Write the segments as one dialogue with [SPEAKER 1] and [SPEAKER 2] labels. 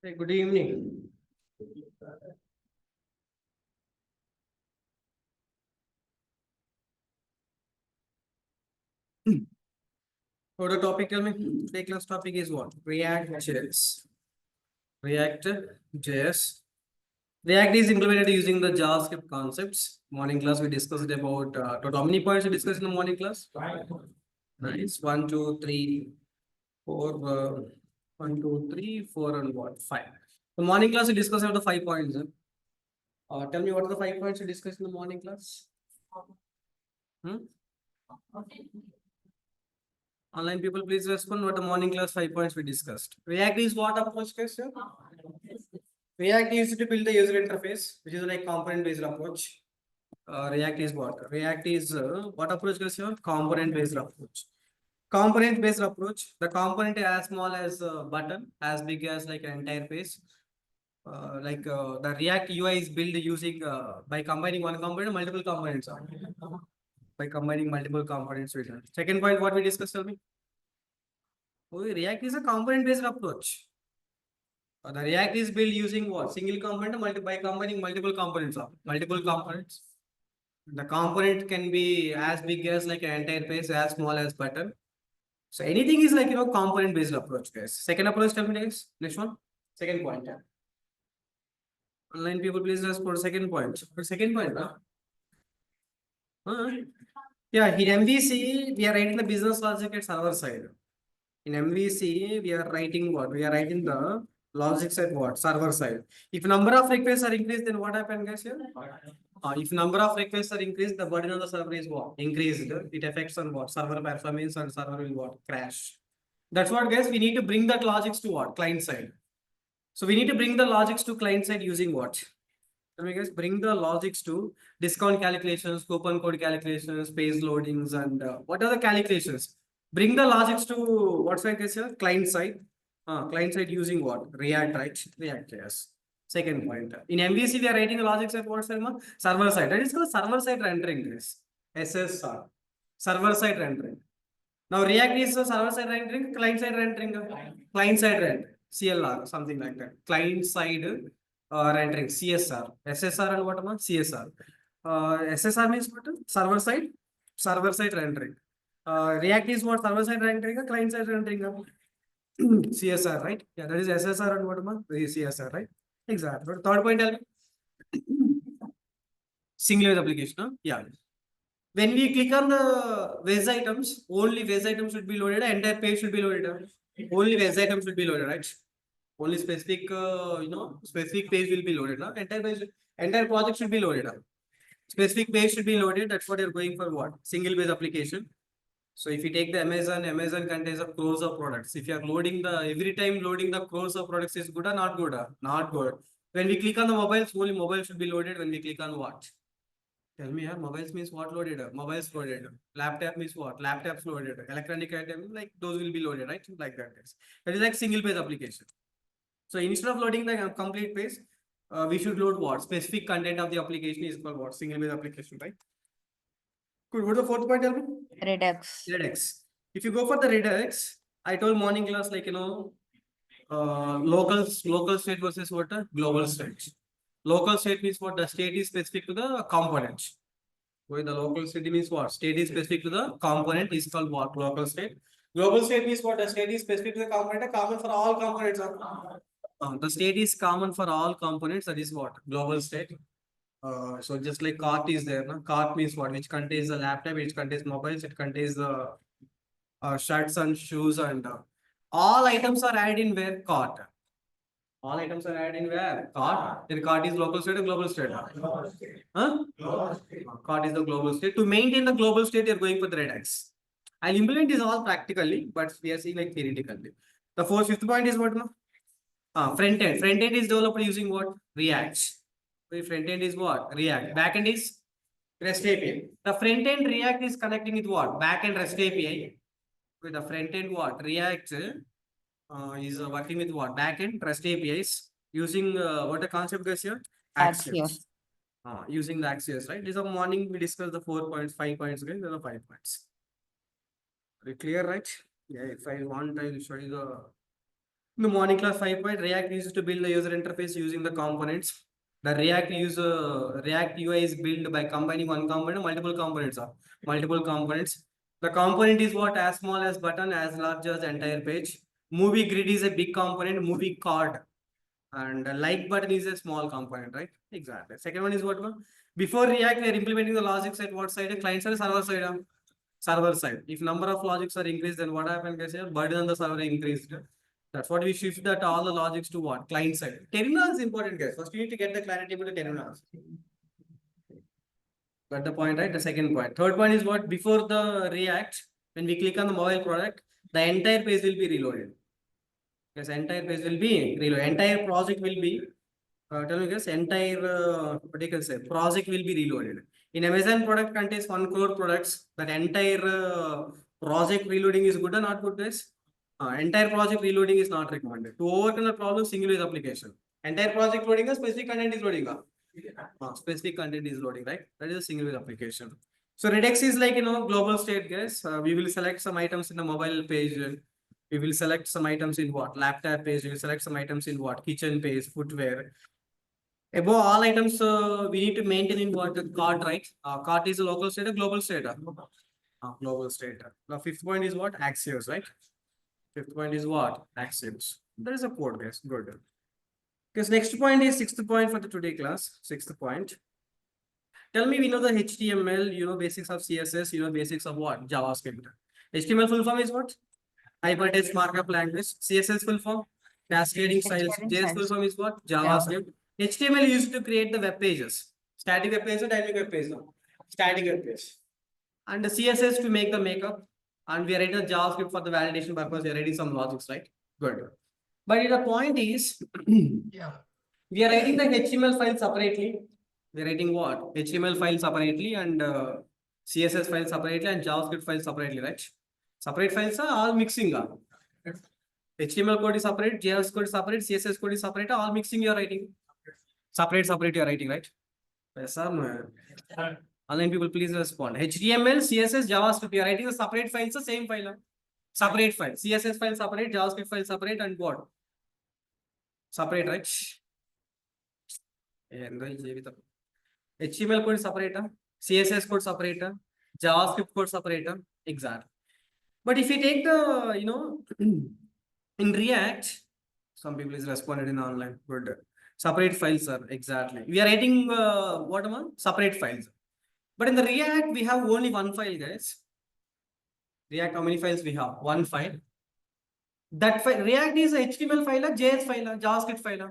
[SPEAKER 1] Hey, good evening. What the topic? Tell me. Today class topic is what? ReactJs. ReactJs. React is implemented using the JavaScript concepts. Morning class we discussed about total how many points we discussed in the morning class? Nice. 1, 2, 3, 4. 1, 2, 3, 4, and what? 5. The morning class we discussed about the 5 points. Tell me what are the 5 points we discussed in the morning class? Hmm? Online people, please respond what the morning class 5 points we discussed. React is what approach, guys? React is to build the user interface, which is like component based approach. React is what? React is what approach, guys? Component based approach. Component based approach. The component is as small as a button, as big as like an entire page. The React UI is built using by combining one component, multiple components. By combining multiple components with it. Second point, what we discussed, tell me. React is a component-based approach. The React is built using what? Single component by combining multiple components. Multiple components. The component can be as big as like an entire page, as small as button. So anything is like component-based approach, guys. Second approach, tell me, guys. Next one. Second point. Online people, please respond. Second point. Second point. Yeah, in MVC, we are writing the business logic at server side. In MVC, we are writing what? We are writing the logics at what? Server side. If number of requests are increased, then what happens, guys? Here? If number of requests are increased, the burden on the server is what? Increased. It affects on what? Server performance and server will what? Crash. That's what, guys. We need to bring that logics to what? Client side. So we need to bring the logics to client side using what? Let me guys bring the logics to discount calculations, coupon code calculations, page loadings, and what are the calculations? Bring the logics to what side is here? Client side. Client side using what? React, right? React, yes. Second point. In MVC, we are writing the logics at what side? Server side. That is called server side rendering, guys. SSR. Server side rendering. Now React is the server side rendering, client side rendering, client side rendering, CLR, something like that. Client side rendering, CSR, SSR and what about CSR. SSR means what? Server side rendering. React is what? Server side rendering, client side rendering. CSR, right? Yeah, that is SSR and what about CSR, right? Exactly. Third point, tell me. Single application, huh? Yeah. When we click on the web items, only web items should be loaded, entire page should be loaded. Only web items should be loaded, right? Only specific, specific page will be loaded. Entire project should be loaded. Specific page should be loaded. That's what you're going for. What? Single page application. So if you take the Amazon contains a crores of products. If you are loading the every time loading the crores of products is good or not good? Not good. When we click on the mobiles, only mobile should be loaded. When we click on what? Tell me, mobiles means what loaded? Mobiles loaded. Laptop means what? Laptops loaded. Electronic item, like those will be loaded, right? Like that. That is like single page application. So instead of loading the complete page, we should load what? Specific content of the application is called what? Single page application, right? Good. What's the fourth point, tell me?
[SPEAKER 2] Redux.
[SPEAKER 1] Redux. If you go for the Redux, I told morning class, like, local state versus what? Global state. Local state means what? The state is specific to the component. Where the local state means what? State is specific to the component is called what? Local state. Global state means what? The state is specific to the component, common for all components. The state is common for all components. That is what? Global state. So just like cart is there. No? Cart means what? Which contains the laptop, which contains mobiles, it contains the shirts and shoes and all items are added in where? Cart. All items are added in where? Cart. Then cart is local state or global state? Huh? Cart is the global state. To maintain the global state, you're going for the Redux. I'll implement this all practically, but we are seeing like theoretically. The fifth point is what? Front end. Front end is developed using what? React. The front end is what? React. Back end is REST API. The front end React is connecting with what? Back end REST API. With the front end what? React is working with what? Back end REST APIs using what the concept goes here? Axios. Using the Axios, right? This morning we discussed the 4 points, 5 points again. There are 5 points. Are you clear, right? Yeah, if I want, I will show you the In the morning class 5 point, React uses to build the user interface using the components. The React UI is built by combining one component, multiple components. Multiple components. The component is what? As small as button, as large as entire page. Movie grid is a big component. Movie card and a like button is a small component, right? Exactly. Second one is what one? Before React, we are implementing the logic side. What side? Client side, server side. Server side. If number of logics are increased, then what happens? Guys, here burden on the server increased. That's what we shift that all the logics to what? Client side. Terminal is important, guys. First, you need to get the clarity about the terminals. Got the point, right? The second point. Third point is what? Before the React, when we click on the mobile product, the entire page will be reloaded. Yes, entire page will be reloaded. Entire project will be tell me guys, entire what you can say project will be reloaded. In Amazon product contains 1 crore products. That entire project reloading is good or not good, guys? Entire project reloading is not recommended. To overcome the problem, single use application. Entire project loading, a specific content is loading. Specific content is loading, right? That is a single use application. So Redux is like global state, guys. We will select some items in the mobile page. We will select some items in what? Laptop page. We will select some items in what? Kitchen page, footwear. Above all items, we need to maintain in what? Cart, right? Cart is a local state or global state? Global state. The fifth point is what? Axios, right? Fifth point is what? Axios. There is a code, guys. Good. Because next point is sixth point for the today class. Sixth point. Tell me, we know the HTML, basics of CSS, basics of what? JavaScript. HTML full form is what? Hypertext markup language. CSS full form? Cascading styles. JS full form is what? JavaScript. HTML used to create the web pages. Static web page or dynamic web page? Static web page. And the CSS to make the makeup. And we are writing the JavaScript for the validation purpose. We are writing some logics, right? Good. But the point is, we are writing the HTML file separately. We are writing what? HTML file separately and CSS file separately and JavaScript file separately, right? Separate files are all mixing up. HTML code is separate, JavaScript code is separate, CSS code is separate, all mixing you are writing. Separate you are writing, right? Yes, sir. Online people, please respond. HTML, CSS, JavaScript, you are writing the separate files, the same file. Separate file. CSS file separate, JavaScript file separate, and what? Separate, right? HTML code separate, CSS code separate, JavaScript code separate, exactly. But if you take the, in React, some people is responded in online. Good. Separate files, sir. Exactly. We are writing what amount? Separate files. But in the React, we have only one file, guys. React, how many files we have? One file. That file, React is a HTML file, a JS file, a JavaScript file.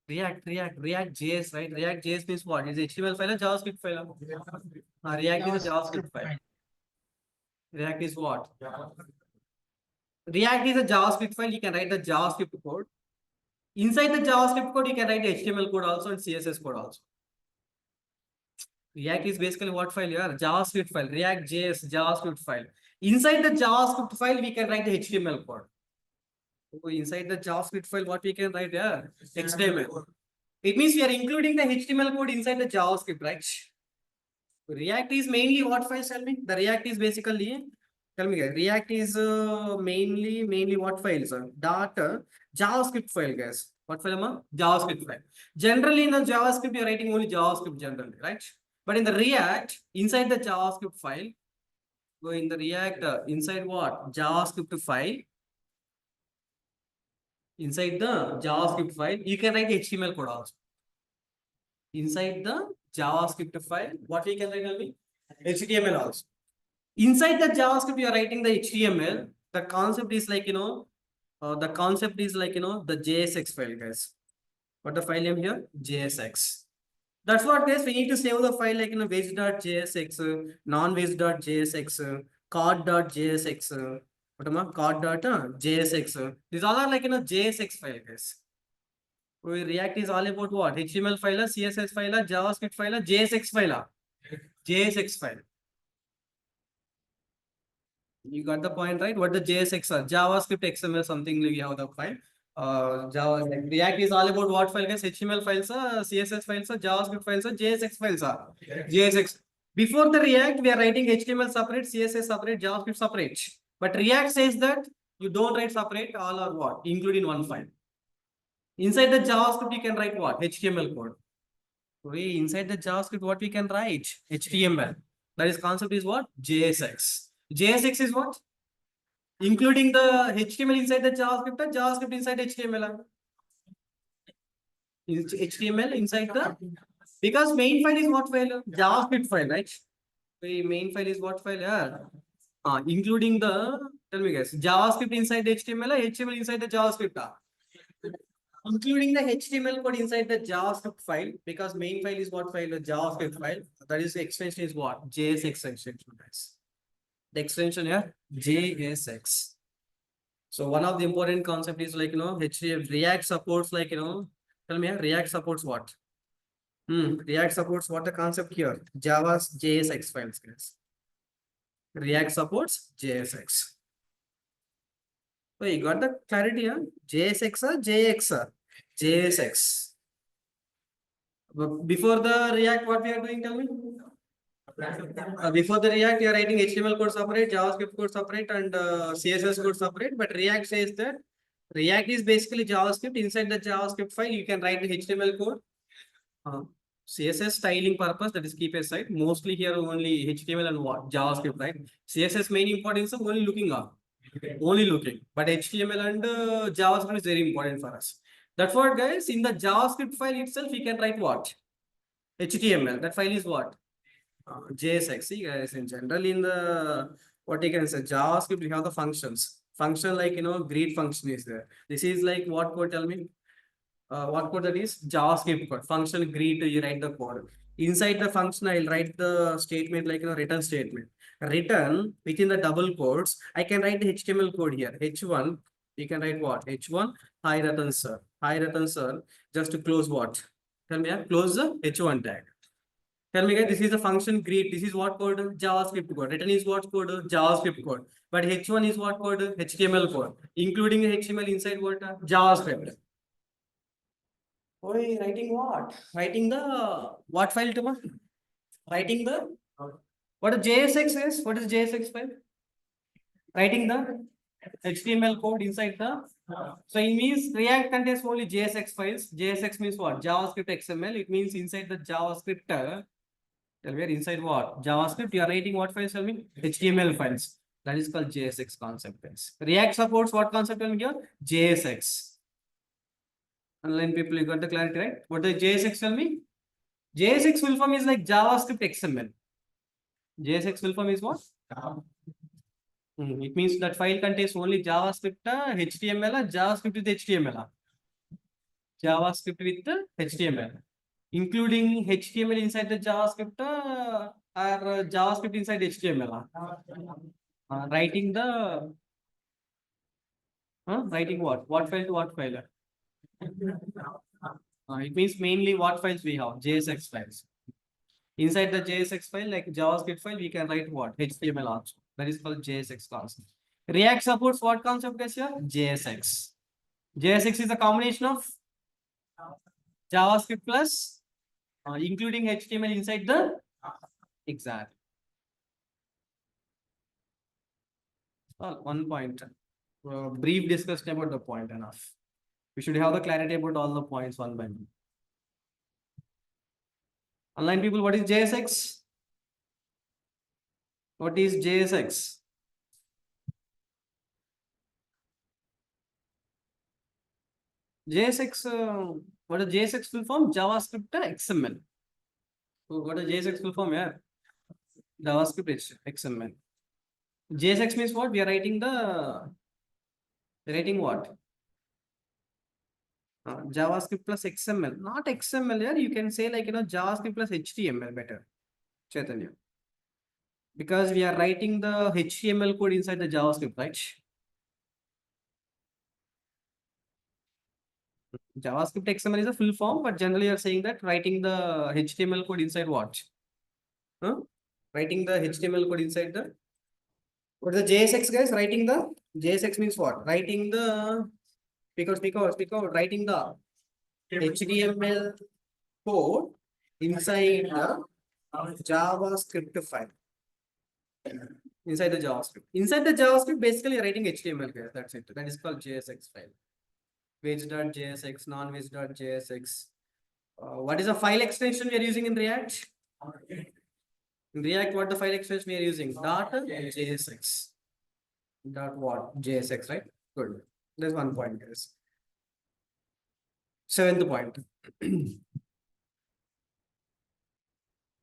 [SPEAKER 1] React.js, right? React.js means what? Is HTML file, a JavaScript file? React is a JavaScript file. React is what? React is a JavaScript file. You can write the JavaScript code. Inside the JavaScript code, you can write HTML code also and CSS code also. React is basically what file? Yeah, JavaScript file. React.js JavaScript file. Inside the JavaScript file, we can write the HTML code. So inside the JavaScript file, what we can write? Yeah, HTML. It means we are including the HTML code inside the JavaScript, right? React is mainly what file? Tell me. The React is basically. Tell me, guys. React is mainly what files? JavaScript file, guys. What file? JavaScript file. Generally, in the JavaScript, you're writing only JavaScript generally, right? But in the React, inside the JavaScript file, go in the React, inside what? JavaScript file. Inside the JavaScript file, you can write HTML code also. Inside the JavaScript file, what we can write? HTML also. Inside the JavaScript, you are writing the HTML. The concept is like, the JSX file, guys. What the file name here? JSX. That's what, guys, we need to save the file like, waste.jsx, non-waste.jsx, card.jsx, card.jsx. These all are like, JSX file, guys. React is all about what? HTML file, CSS file, JavaScript file, JSX file. JSX file. You got the point, right? What the JSX are? JavaScript, XML, something we have the file. React is all about what file, guys? HTML files, CSS files, JavaScript files, JSX files. JSX. Before the React, we are writing HTML separate, CSS separate, JavaScript separate. But React says that You don't write separate all or what? Include in one file. Inside the JavaScript, you can write what? HTML code. Okay, inside the JavaScript, what we can write? HTML. That is concept is what? JSX. JSX is what? Including the HTML inside the JavaScript or JavaScript inside HTML. HTML inside the, because main file is what file? JavaScript file, right? The main file is what file? Yeah. Including the, tell me guys, JavaScript inside the HTML or HTML inside the JavaScript? Including the HTML code inside the JavaScript file, because main file is what file? The JavaScript file. That is the extension is what? JSX extension, guys. The extension here, JSX. So one of the important concept is like, HTML React supports like, tell me, React supports what? React supports what the concept here? Java's JSX files, guys. React supports JSX. So you got the clarity, huh? JSX or JX or JSX. Before the React, what we are doing, tell me? Before the React, you are writing HTML code separate, JavaScript code separate, and CSS code separate. But React says that React is basically JavaScript. Inside the JavaScript file, you can write the HTML code. CSS styling purpose, that is keep aside. Mostly here only HTML and what? JavaScript, right? CSS main importance of only looking up. Only looking. But HTML and JavaScript is very important for us. That's what, guys, in the JavaScript file itself, we can write what? HTML. That file is what? JSX. See, guys, in general, in the, what you can say, JavaScript, we have the functions. Function like, greet function is there. This is like what code, tell me? What code that is? JavaScript code. Function greet, you write the code. Inside the function, I'll write the statement like, return statement. Return within the double quotes, I can write the HTML code here. H1, you can write what? H1, hi return sir. Hi return sir, just to close what? Tell me, close the H1 tag. Tell me, guys, this is a function greet. This is what code? JavaScript code. Return is what code? JavaScript code. But H1 is what code? HTML code. Including HTML inside what? JavaScript. Oh, writing what? Writing the what file, Tuma? Writing the what a JSX is? What is JSX file? Writing the HTML code inside the. So it means React contains only JSX files. JSX means what? JavaScript XML. It means inside the JavaScript. Tell me inside what? JavaScript. You are writing what files? Tell me HTML files. That is called JSX concept. React supports what concept? Tell me here. JSX. Online people, you got the clarity, right? What does JSX tell me? JSX full form is like JavaScript XML. JSX full form is what? It means that file contains only JavaScript, HTML, JavaScript with HTML. JavaScript with HTML. Including HTML inside the JavaScript or JavaScript inside HTML. Writing the, writing what? What file to what file? It means mainly what files we have? JSX files. Inside the JSX file, like JavaScript file, we can write what? HTML also. That is called JSX concept. React supports what concept, guys? Here? JSX. JSX is a combination of JavaScript plus including HTML inside the exact. Well, one point. Brief discussion about the point enough. We should have the clarity about all the points one by one. Online people, what is JSX? What is JSX? JSX, what is JSX full form? JavaScript XML. So what is JSX full form? Yeah, JavaScript XML. JSX means what? We are writing what? JavaScript plus XML, not XML here. You can say like, JavaScript plus HTML better, Chaitanya. Because we are writing the HTML code inside the JavaScript, right? JavaScript XML is a full form, but generally you are saying that writing the HTML code inside what? Writing the HTML code inside the, what is the JSX, guys? Writing the JSX means what? Writing the, because writing the HTML code inside the JavaScript file. inside the JavaScript. Inside the JavaScript, basically you're writing HTML here. That's it. That is called JSX file. Wedge.jsx, non-wedge.jsx. What is the file extension we are using in React? In React, what the file extension we are using? Dot .jsx. Dot what? JSX, right? Good. There's one point, guys. Seventh point.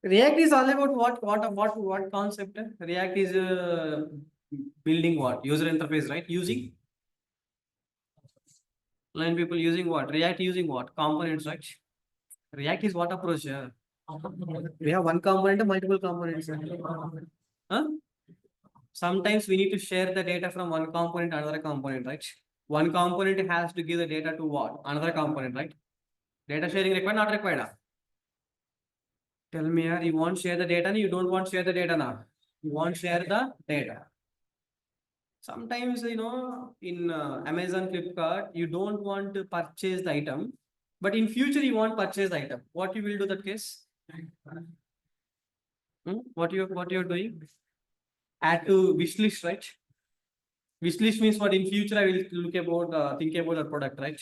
[SPEAKER 1] React is all about what concept? React is building what? User interface, right? Using line people using what? React using what? Components, right? React is what approach? We have one component and multiple components. Huh? Sometimes we need to share the data from one component to another component, right? One component has to give the data to what? Another component, right? Data sharing required, not required. Tell me, you want share the data, you don't want share the data now. You want share the data. Sometimes, in Amazon, Flipkart, you don't want to purchase the item, but in future you want purchase the item. What you will do that case? What you're doing? Add to wish list, right? Wish list means what? In future I will think about the product, right?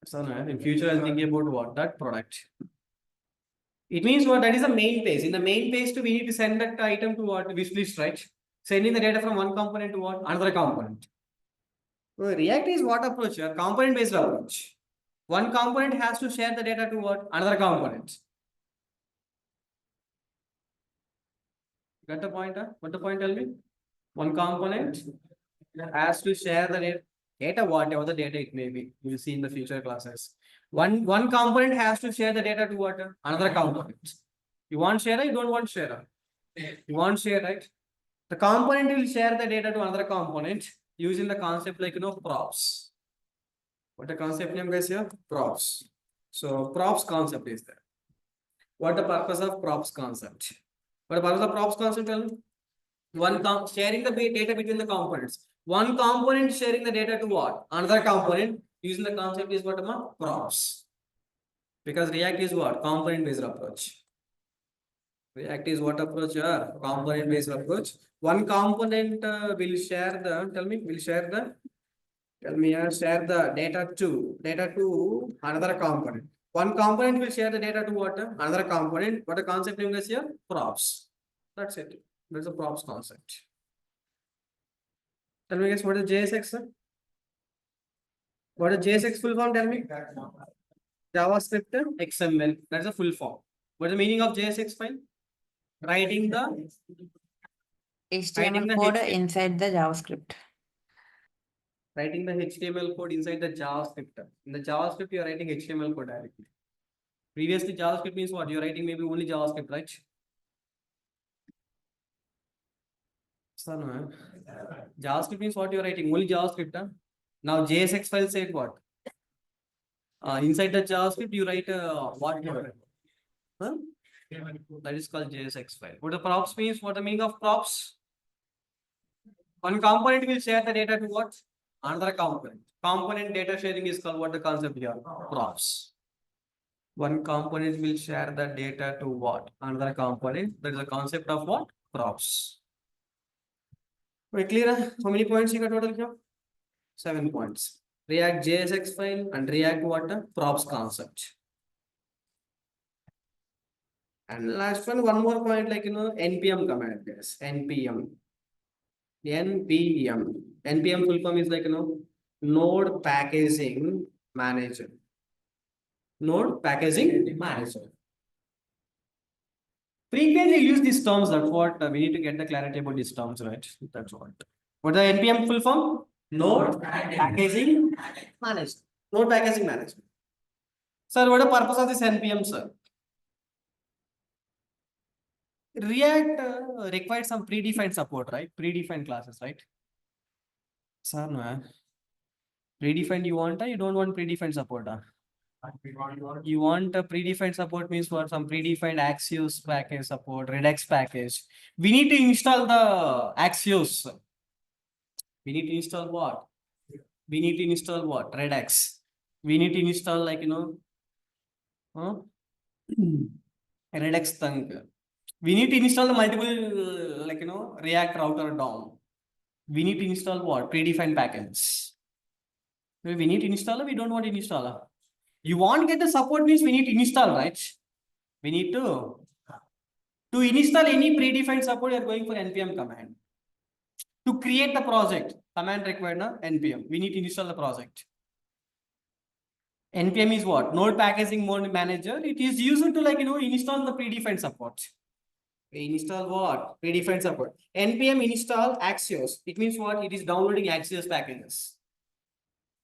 [SPEAKER 1] So in future I'll think about what? That product. It means what? That is the main page. In the main page, we need to send that item to what? Wish list, right? Sending the data from one component to what? Another component. So React is what approach? A component based approach. One component has to share the data to what? Another component. Got the point? What the point? Tell me. One component has to share the data, whatever the data it may be. You will see in the future classes. One component has to share the data to what? Another component. You want share, you don't want share. You want share, right? The component will share the data to another component using the concept like props. What the concept name guys here? Props. So props concept is there. What the purpose of props concept? What the purpose of props concept? Tell me. Sharing the data between the components. One component sharing the data to what? Another component using the concept is what? Props. Because React is what? Component based approach. React is what approach? Component based approach. One component will share the, share the data to another component. One component will share the data to what? Another component. What the concept name is here? Props. That's it. That's a props concept. Tell me guys, what is JSX? What is JSX full form? Tell me. JavaScript XML. That's a full form. What is the meaning of JSX file? Writing the
[SPEAKER 2] HTML code inside the JavaScript.
[SPEAKER 1] Writing the HTML code inside the JavaScript. In the JavaScript, you are writing HTML code directly. Previously, JavaScript means what? You're writing maybe only JavaScript, right? So, no, JavaScript means what you're writing? Only JavaScript. Now, JSX file said what? Inside the JavaScript, you write what? Huh? That is called JSX file. What the props means? What the meaning of props? One component will share the data to what? Another component. Component data sharing is called what the concept here? Props. One component will share the data to what? Another component. That is the concept of what? Props. Wait, clear? How many points you got total here? 7 points. React JSX file and React what? Props concept. And last one more point like npm command, guys. npm full form is like node packaging manager. Node packaging manager. Frequently use these terms. That's what we need to get the clarity about these terms, right? That's what. What the npm full form? Node packaging manager. Node packaging manager. Sir, what the purpose of this npm, sir? React requires some predefined support, right? Predefined classes, right? Sir, no. Predefined you want, you don't want predefined support. You want a predefined support means what? Some predefined Axios package support, Redux package. We need to install the Axios. We need to install what? We need to install what? Redux. We need to install like, Redux thing. We need to install the multiple, React router DOM. We need to install what? Predefined packages. We need to install, or we don't want to install. You want to get the support means we need to install, right? We need to install any predefined support, you are going for npm command. To create the project, command required na npm. We need to install the project. npm is what? Node packaging mode manager. It is used to install the predefined support. We install what? Predefined support. npm install Axios. It means what? It is downloading Axios packages.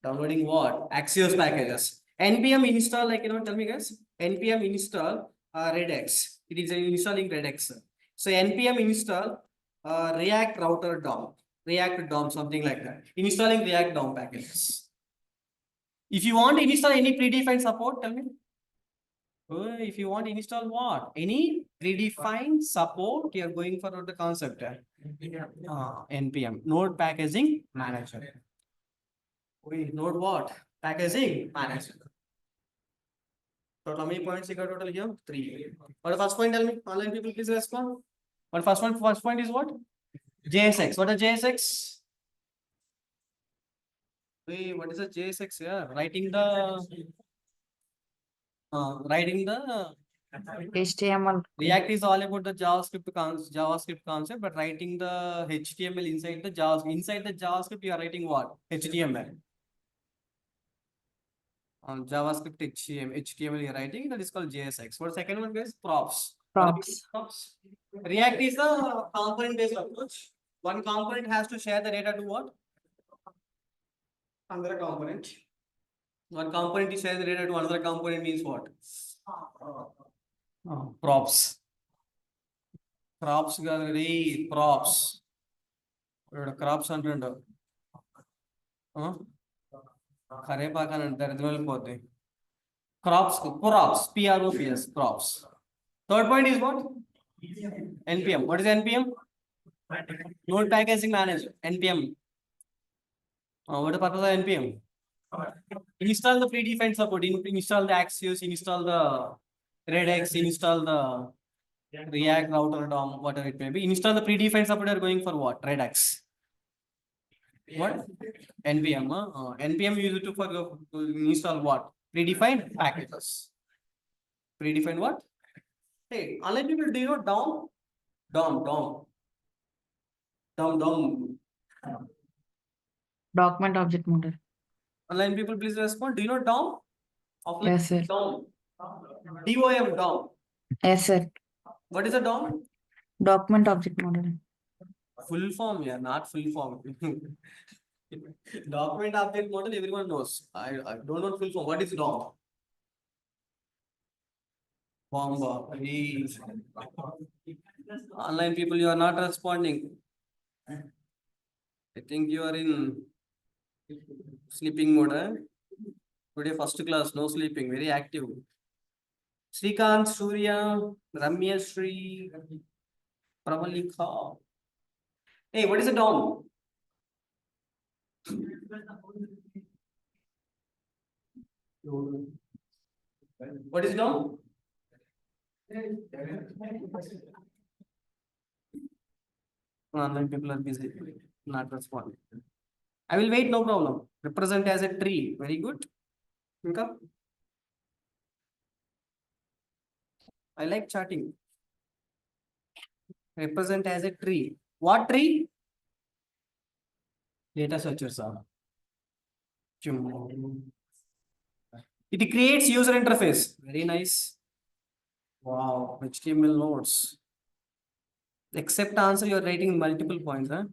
[SPEAKER 1] Downloading what? Axios packages. npm install, tell me guys. npm install Redux. It is installing Redux. So npm install React router DOM. React DOM, something like that. Installing React DOM packages. If you want to install any predefined support, tell me. If you want to install what? Any predefined support, you are going for the concept. npm. Node packaging manager. Node what? Packaging manager. So how many points you got total here? 3. What the first point? Tell me. Online people, please respond. What first one? First point is what? JSX. What is JSX? Wait, what is the JSX here? Writing the
[SPEAKER 2] HTML.
[SPEAKER 1] React is all about the JavaScript concept, but writing the HTML inside the JavaScript. Inside the JavaScript, you are writing what? HTML. On JavaScript HTML you are writing, that is called JSX. What second one, guys? Props.
[SPEAKER 2] Props.
[SPEAKER 1] React is the component based approach. One component has to share the data to what? Another component. One component is share the data to another component means what? Props. Crops ready. Props. Crops under. Crops, PROPS, crops. Third point is what? NPM. What is NPM? Node packaging manager. NPM. What is the purpose of NPM? Install the predefined support. Install the Axios. Install the Redux. Install the React router DOM. Whatever it may be. Install the predefined support. Are going for what? Redux. What? NPM. NPM used to install what? Predefined packages. Predefined what? Hey, online people, do you know DOM? DOM.
[SPEAKER 2] Document object model.
[SPEAKER 1] Online people, please respond. Do you know DOM?
[SPEAKER 2] Yes, sir.
[SPEAKER 1] DOM. DOM, DOM.
[SPEAKER 2] Yes, sir.
[SPEAKER 1] What is a DOM?
[SPEAKER 2] Document object model.
[SPEAKER 1] Full form, yeah, not full form. Document object model, everyone knows. I don't know full form. What is DOM? Bomba. Please. Online people, you are not responding. I think you are in sleeping mode. Today, first class, no sleeping, very active. Srikant, Surya, Ramya Sri, Pramalika. Hey, what is a DOM? What is DOM? Online people are busy, not responding. I will wait, no problem. Represent as a tree. Very good. Think up. I like chatting. Represent as a tree. What tree? Data searchers are. It creates user interface. Very nice. Wow. HTML nodes. Except answer, you are writing multiple points. Huh?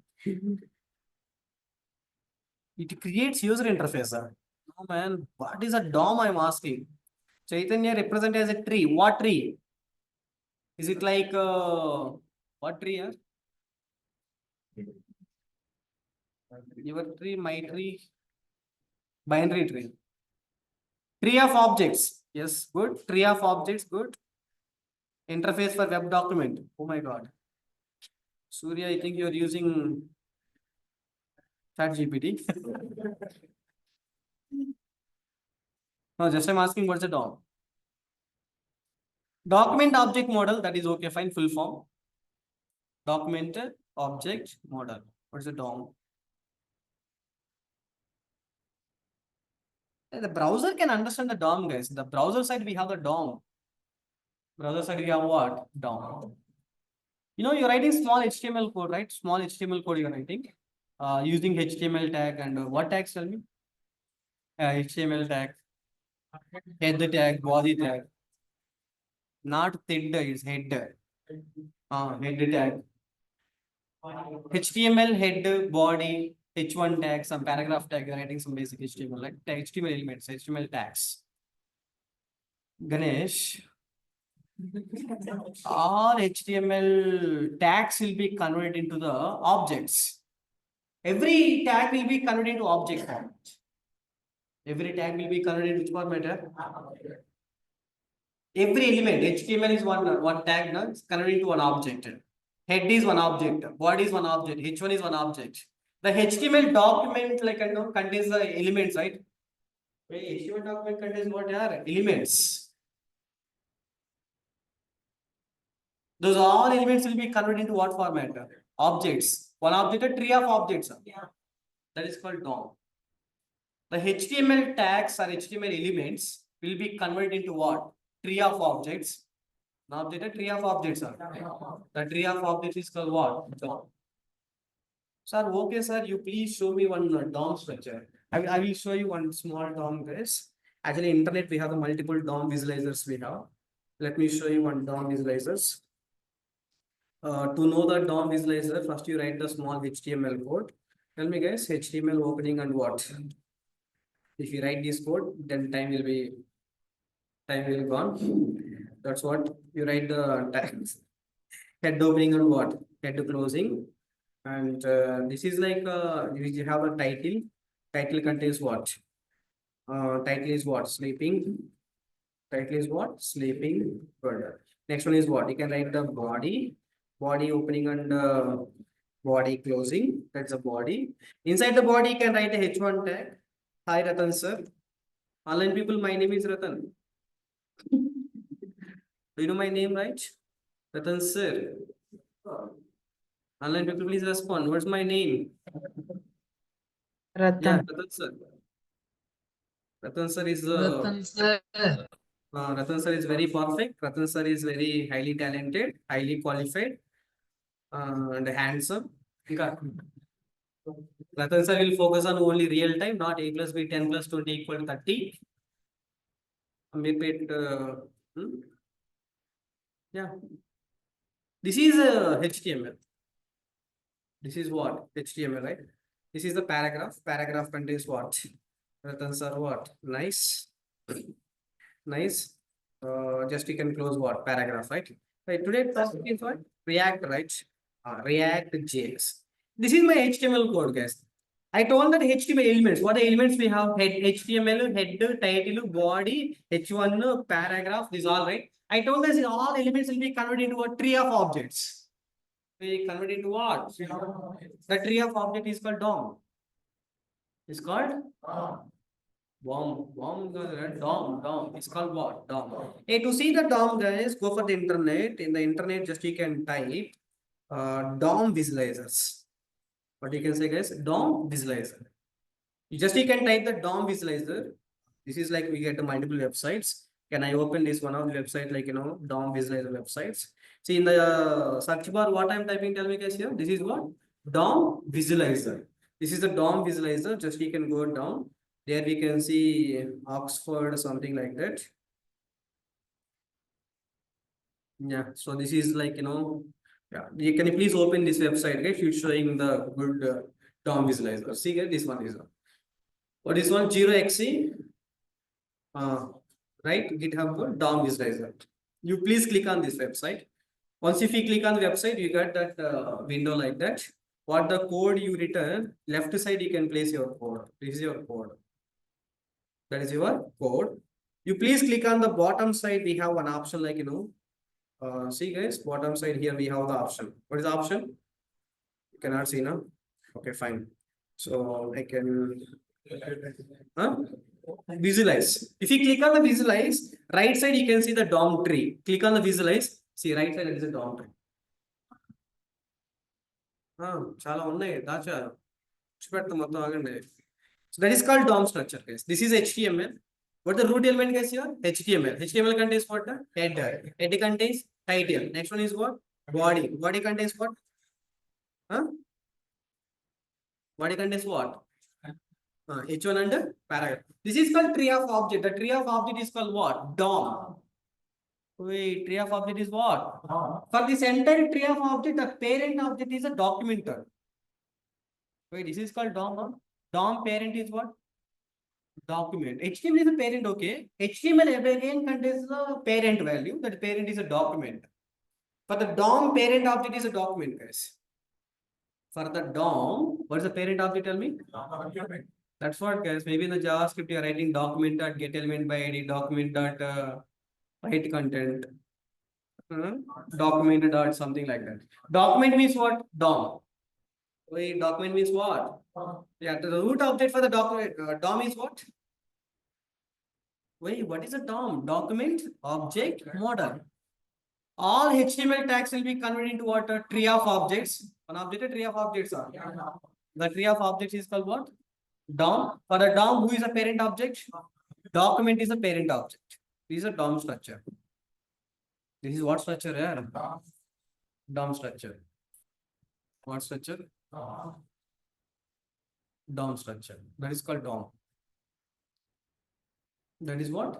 [SPEAKER 1] It creates user interface. Huh? Oh man, what is a DOM? I'm asking. Chaitanya represent as a tree. What tree? Is it like what tree? Huh? Your tree, my tree, binary tree. Tree of objects. Yes, good. Tree of objects, good. Interface for web document. Oh my god. Surya, I think you are using ChatGPT. No, just I'm asking what's the DOM. Document object model, that is okay, fine, full form. Document object model. What is the DOM? The browser can understand the DOM, guys. The browser side we have the DOM. Browser side we have what? DOM. You know, you're writing small HTML code, right? Small HTML code you're writing using HTML tag and what tags? Tell me. HTML tag, head tag, body tag. Not head, it's head. Head tag. HTML head, body, H1 tag, some paragraph tag. You're writing some basic HTML, like HTML elements, HTML tags. Ganesh. All HTML tags will be converted into the objects. Every tag will be converted into object format. Every tag will be converted into which format? Every element, HTML is one tag, now it's converted into one object. Head is one object, body is one object, H1 is one object. The HTML document like contains the elements, right? HTML document contains what are elements. Those all elements will be converted into what format? Objects. One object, a tree of objects. That is called DOM. The HTML tags or HTML elements will be converted into what? Tree of objects. An object, a tree of objects. The tree of objects is called what? DOM. Sir, okay, sir, you please show me one DOM structure. I will show you one small DOM, guys. Actually, internet we have the multiple DOM visualizers we have. Let me show you one DOM visualizers. To know the DOM visualizer, first you write the small HTML code. Tell me, guys, HTML opening and what? If you write this code, then time will gone. That's what you write the tags. Head opening and what? Head closing. And this is like you have a title. Title contains what? Title is what? Sleeping. Title is what? Sleeping. Good. Next one is what? You can write the body. Body opening and body closing. That's the body. Inside the body, you can write a H1 tag. Hi, Ratan sir. Online people, my name is Ratan. Do you know my name, right? Ratan sir. Online people, please respond. What's my name? Yeah,
[SPEAKER 2] Ratan.
[SPEAKER 1] Ratan sir. Ratan sir is Ratan sir is very perfect. Ratan sir is very highly talented, highly qualified, and handsome. Ratan sir will focus on only real time, not a plus b 10 plus 20 equal to 30. Maybe yeah. This is HTML. This is what? HTML, right? This is the paragraph. Paragraph contains what? Ratan sir, what? Nice. Nice. Just you can close what? Paragraph, right? Right. Today topic is what? React, right? ReactJs. This is my HTML code, guys. I told that HTML elements. What are the elements we have? HTML, header, title, body, H1, paragraph. This all right. I told this all elements will be converted into a tree of objects. We convert into what? The tree of object is called DOM. It's called DOM. It's called what? DOM. Hey, to see the DOM, guys, go for the internet. In the internet, just you can type DOM visualizers. What you can say, guys? DOM visualizer. You can type the DOM visualizer. This is like we get multiple websites. Can I open this one of the website like DOM visualizer websites? See in the search bar, what I'm typing, tell me guys here. This is what? DOM visualizer. This is the DOM visualizer. Just you can go down. There we can see Oxford, something like that. Yeah, so this is like, yeah. Can you please open this website, guys? It's showing the good DOM visualizer. See, guys, this one is what is one? 0xe. Right? GitHub DOM visualizer. You please click on this website. Once if you click on the website, you got that window like that. What the code you return, left side you can place your code. This is your code. That is your code. You please click on the bottom side. We have one option like see guys, bottom side here we have the option. What is the option? You cannot see now. Okay, fine. So I can visualize. If you click on the visualize, right side you can see the DOM tree. Click on the visualize. See right side it is a DOM tree. చాలా ఉన్నాయి దాచా చూపెడతా మొత్తం ఆగండి. So that is called DOM structure, guys. This is HTML. What the root element, guys, here? HTML. HTML contains what? Header. Header contains title. Next one is what? Body. Body contains what? Huh? Body contains what? H1 and paragraph. This is called tree of object. The tree of object is called what? DOM. Wait, tree of object is what? For this entire tree of object, the parent object is a documenter. Wait, this is called DOM. Huh? DOM parent is what? Document. HTML is a parent, okay. HTML again contains the parent value. That parent is a document. For the DOM, parent object is a document, guys. For the DOM, what is the parent object? Tell me. That's what, guys. Maybe in the JavaScript you are writing document dot get element by id, document dot write content, document dot something like that. Document means what? DOM. Wait, document means what? Yeah, the root object for the document DOM is what? Wait, what is a DOM? Document object model. All HTML tags will be converted into what? A tree of objects. An object, a tree of objects are. The tree of objects is called what? DOM. For the DOM, who is a parent object? Document is a parent object. This is a DOM structure. This is what structure? Yeah. DOM structure. What structure? DOM structure. That is called DOM. That is what?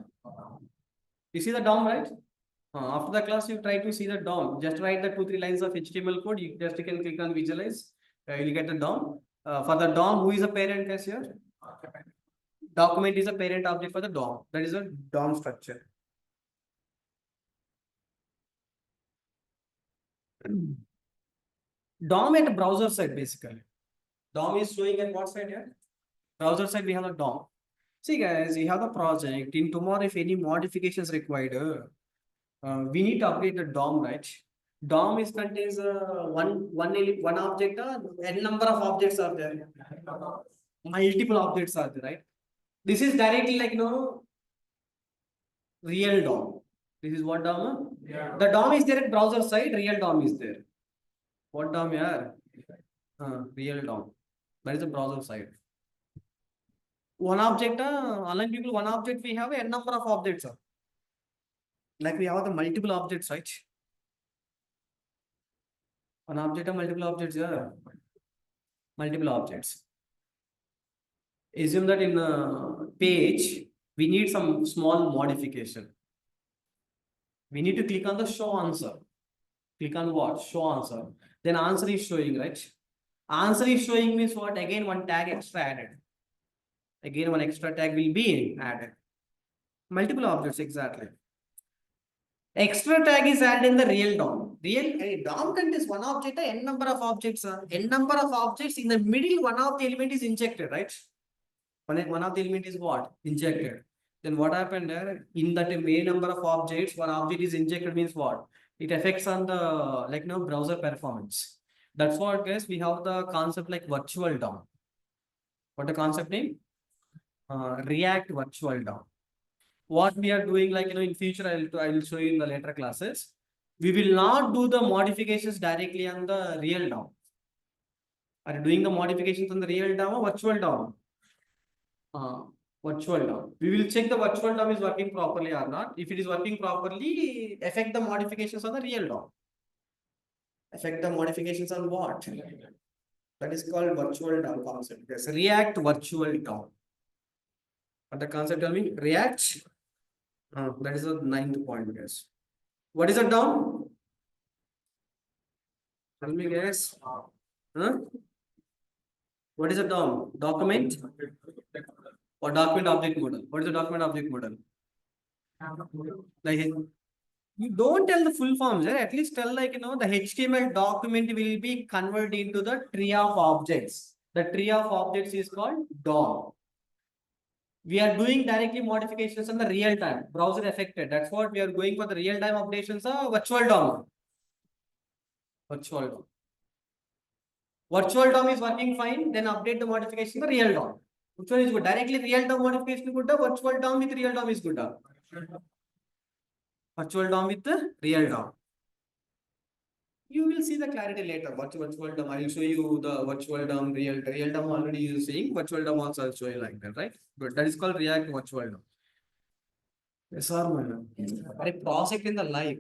[SPEAKER 1] You see the DOM, right? After the class, you try to see the DOM. Just write the 2-3 lines of HTML code. You just can click on visualize. You'll get the DOM. For the DOM, who is a parent, guys, here? Document is a parent object for the DOM. That is a DOM structure. DOM at browser side, basically. DOM is showing at what side here? Browser side, we have the DOM. See, guys, we have the project. In tomorrow, if any modifications required, we need to update the DOM, right? DOM is contains one object, n number of objects are there. Multiple objects are there, right? This is directly like, real DOM. This is what DOM? Yeah. The DOM is there at browser side, real DOM is there. What DOM, yeah? Real DOM. That is the browser side. One object, online people, one object we have n number of objects. Like we have the multiple objects, right? One object or multiple objects, yeah. Multiple objects. Assume that in a page, we need some small modification. We need to click on the show answer. Click on what? Show answer. Then answer is showing, right? Answer is showing means what? Again, one tag extra added. Again, one extra tag will be added. Multiple objects, exactly. Extra tag is added in the real DOM. Real DOM contains one object, n number of objects. N number of objects in the middle, one of the element is injected, right? One of the element is what? Injected. Then what happened there? In that main number of objects, one object is injected means what? It affects on the browser performance. That's what, guys, we have the concept like virtual DOM. What the concept name? React virtual DOM. What we are doing, in future, I will show you in the later classes. We will not do the modifications directly on the real DOM. Are you doing the modifications on the real DOM or virtual DOM? Virtual DOM. We will check the virtual DOM is working properly or not. If it is working properly, affect the modifications on the real DOM. Affect the modifications on what? That is called virtual DOM concept. Yes, React virtual DOM. What the concept, tell me? React. That is the 9th point, guys. What is a DOM? Tell me, guys. What is a DOM? Document or document object model? What is the document object model? Like, you don't tell the full forms, at least tell the HTML document will be converted into the tree of objects. The tree of objects is called DOM. We are doing directly modifications in the real time, browser affected. That's what we are going for, the real time updations of virtual DOM. Virtual DOM. Virtual DOM is working fine, then update the modification to the real DOM. Which one is good? Directly real DOM modification good, virtual DOM with real DOM is good. Virtual DOM with the real DOM. You will see the clarity later. Virtual DOM. I will show you the virtual DOM, real DOM already you seeing. Virtual DOM also I'll show you like that, right? Good. That is called React Virtual DOM. Yes, sir, madam. A project in the live.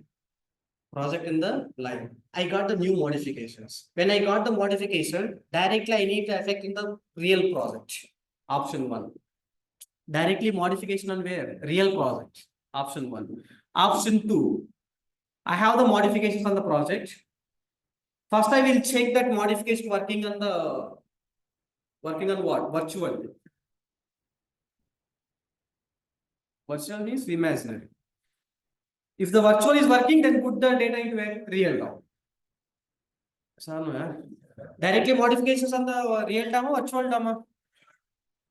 [SPEAKER 1] Project in the live. I got the new modifications. When I got the modification, directly I need to affect in the real project. Option 1. Directly modification on where? Real project. Option 1. Option 2. I have the modifications on the project. First, I will check that modification working on what? Virtual. Virtual means imaginary. If the virtual is working, then put the data into a real DOM. Directly modifications on the real DOM or virtual DOM?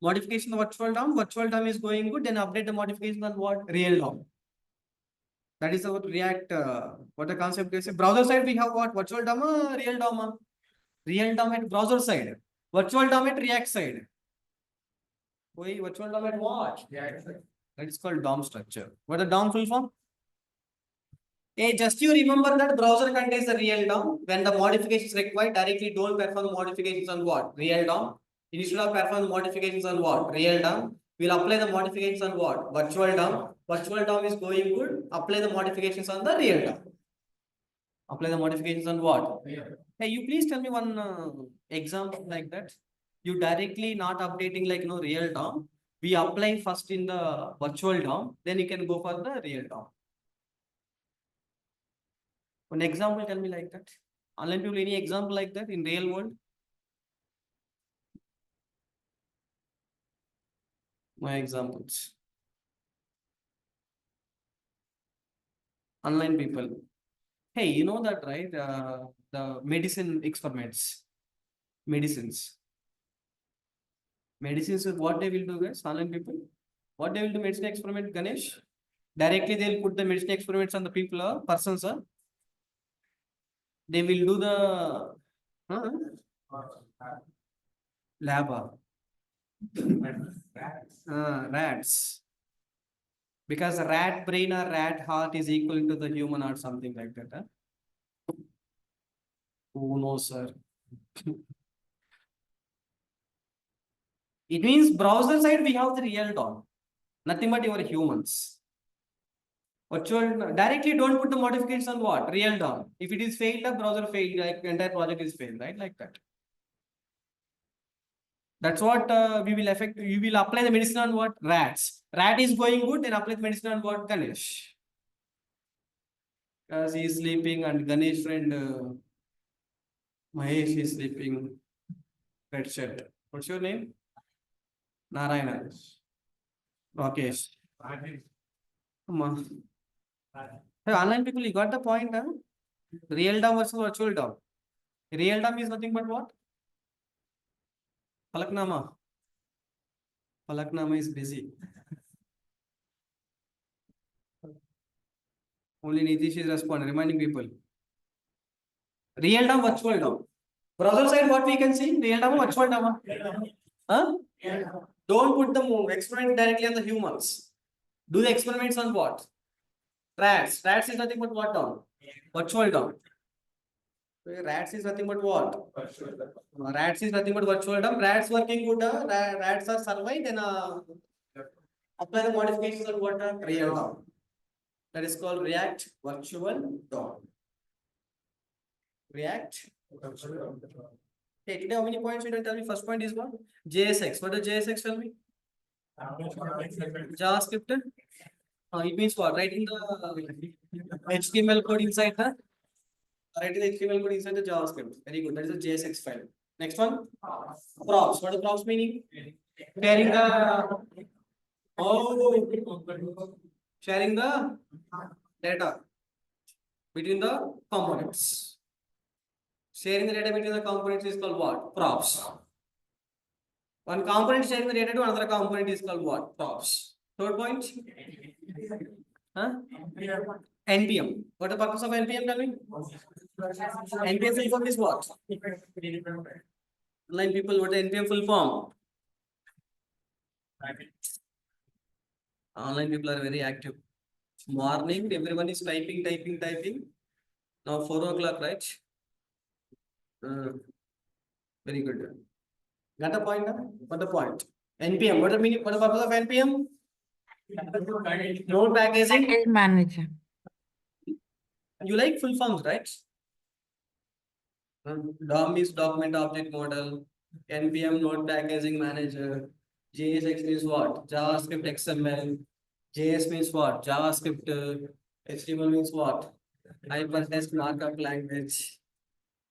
[SPEAKER 1] Modification of virtual DOM is going good, then update the modification on what? Real DOM. That is our React, what the concept is. Browser side, we have what? Virtual DOM or real DOM? Real DOM at browser side. Virtual DOM at React side. Wait, virtual DOM at what? That is called DOM structure. What is the DOM full form? Hey, just you remember that browser contains the real DOM. When the modifications required, directly don't perform modifications on what? Real DOM. Instead of perform modifications on what? Real DOM. We'll apply the modifications on what? Virtual DOM. Virtual DOM is going good. Apply the modifications on the real DOM. Apply the modifications on what? Hey, you please tell me one example like that. You directly not updating like real DOM. We apply first in the virtual DOM, then you can go for the real DOM. One example, tell me like that. Online people, any example like that in real world? My examples. Online people. Hey, you know that, right? The medicine experiments. Medicines, what they will do, guys? Online people. What they will do medicine experiment, Ganesh? Directly they'll put the medicine experiments on the people, persons. They will do the lab. Rats. Because rat brain or rat heart is equal to the human heart, something like that. Huh? Oh no, sir. It means browser side we have the real DOM. Nothing but your humans. Virtual directly don't put the modifications on what? Real DOM. If it is failed, the browser failed, like entire project is failed, right? Like that. That's what we will affect. You will apply the medicine on what? Rats. Rat is going good, then apply the medicine on what? Ganesh. Because he is sleeping and Ganesh friend Mahesh is sleeping. Red shirt. What's your name? Narayana. Rakesh. Come on. Hey, online people, you got the point, huh? Real DOM versus virtual DOM. Real DOM is nothing but what? Falaknama. Falaknama is busy. Only Nitish is responding, reminding people. Real DOM, virtual DOM. Browser side, what we can see? Real DOM, virtual DOM. Huh? Don't put the experiment directly on the humans. Do the experiments on what? Rats. Rats is nothing but what DOM? Virtual DOM. Rats is nothing but what? Rats is nothing but virtual DOM. Rats working good. Rats are survived. Then apply the modifications on what? Real DOM. That is called React Virtual DOM. React. Okay, today how many points you can tell me? First point is what? JSX. What does JSX tell me? JavaScript. It means what? Writing the HTML code inside the HTML code inside the JavaScript. Very good. That is a JSX file. Next one. Props. What does props meaning? Sharing the sharing the data between the components. Sharing the data between the components is called what? Props. One component sharing the data to another component is called what? Props. Third point. Huh? NPM. What the purpose of NPM, tell me? NPM full form is what? Online people, what is NPM full form? Online people are very active. Morning, everyone is typing. Now 4 o'clock, right? Very good. Got the point? Huh? What the point? NPM. What the meaning? What the purpose of NPM? Node packaging.
[SPEAKER 2] Package manager.
[SPEAKER 1] You like full forms, right? DOM is document object model. NPM node packaging manager. JSX means what? JavaScript XML. JS means what? JavaScript. HTML means what? Hypertext markup language.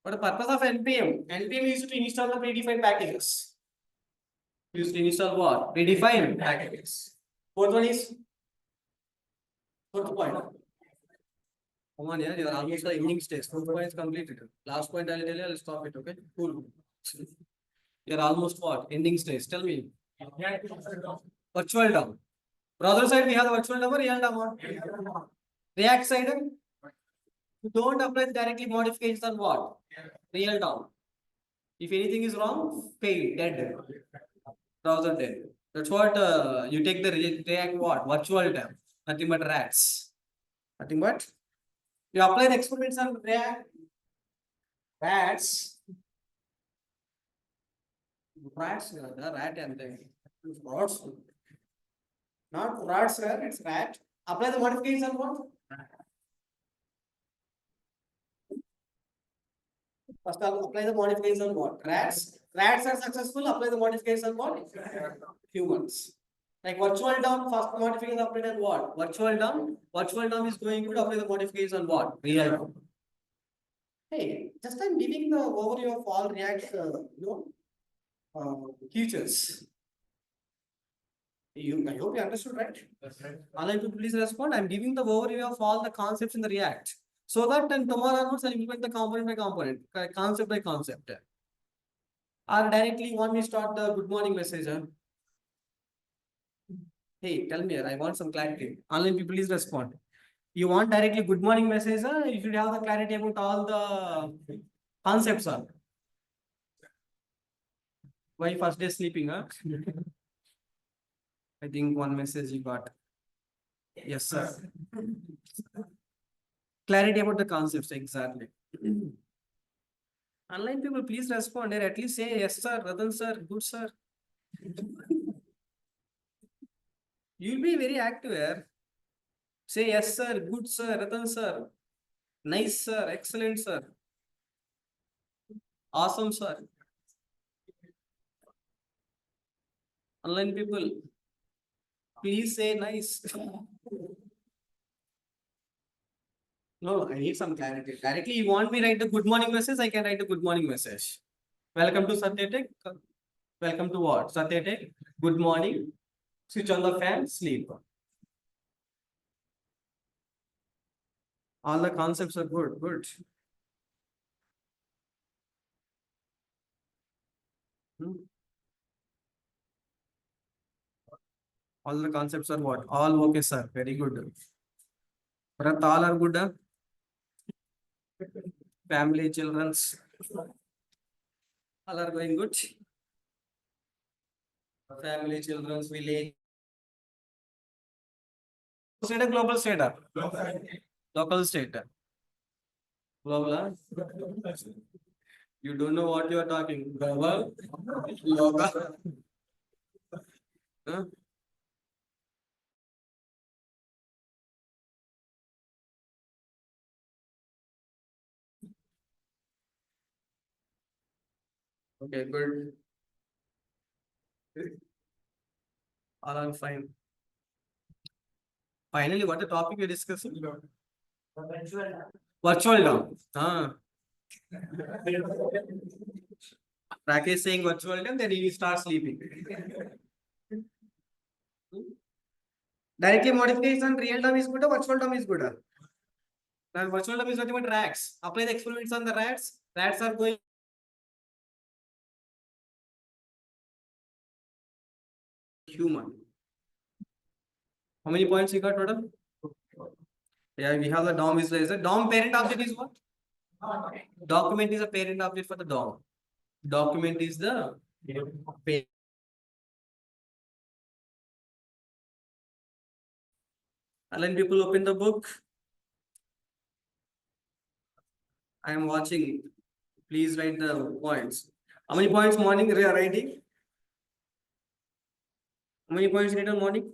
[SPEAKER 1] What the purpose of NPM? NPM is to install the predefined packages. Used to install what? Predefined packages. Fourth one is fourth point. Come on, yeah, you are almost the ending stage. Fourth point is completed. Last point I'll tell you, I'll stop it, okay? Cool. You're almost what? Ending stage. Tell me. Virtual DOM. Browser side, we have the virtual DOM or real DOM? React side, you don't apply directly modifications on what? Real DOM. If anything is wrong, fail, dead. Browser dead. That's what you take the React what? Virtual DOM. Nothing but rats. Nothing but. You apply the experiments on React. Rats. Rats, rat and rats. Not rats, it's rat. Apply the modifications on what? First of all, apply the modifications on what? Rats. Rats are successful. Apply the modifications on what? Humans. Like virtual DOM, first modification applied on what? Virtual DOM. Virtual DOM is going to apply the modifications on what? Real DOM. Hey, just I'm giving the overview of all React, features. I hope you understood, right? That's right. Online people, please respond. I'm giving the overview of all the concepts in the React. So that then tomorrow onwards I'll implement the component by component, concept by concept. Or directly want me start the good morning message. Hey, tell me, I want some clarity. Online people, please respond. You want directly good morning message, you should have the clarity about all the concepts. Why first day sleeping? I think one message you got. Yes, sir. Clarity about the concepts, exactly. Online people, please respond. Or at least say yes, sir, Ratan sir, good sir. You'll be very active here. Say yes, sir, good sir, Ratan sir, nice sir, excellent sir, awesome sir. Online people, please say nice. No, I need some clarity. Directly, you want me to write the good morning message? I can write a good morning message. Welcome to Satyatek. Welcome to what? Satyatek. Good morning. Switch on the fan, sleep. All the concepts are good, good. All the concepts are what? All okay, sir. Very good. Bharat, all are good. Family, children's, all are going good. Family, children's, village. State, global state, local state, global. You don't know what you are talking. Global, local. Huh? Okay, good. All are fine. Finally, what the topic we are discussing? Virtual DOM. Rakesh saying virtual DOM, then he will start sleeping. Directly modification, real DOM is good or virtual DOM is good? Now, virtual DOM is nothing but rats. Apply the experiments on the rats. Rats are going human. How many points you got total? Yeah, we have the DOM visualizer. DOM parent object is what? Document is a parent object for the DOM. Document is the parent. Alan, people open the book. I am watching Please write the points. How many points morning we are writing? How many points written morning?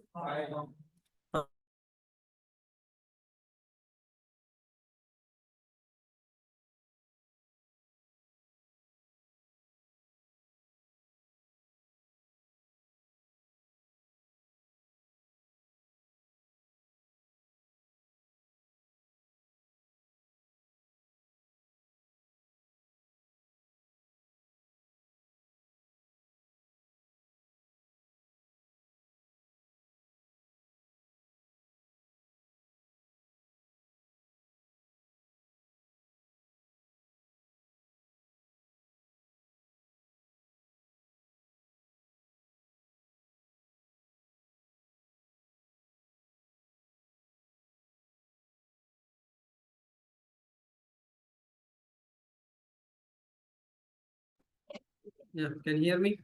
[SPEAKER 1] Yeah, can you hear me?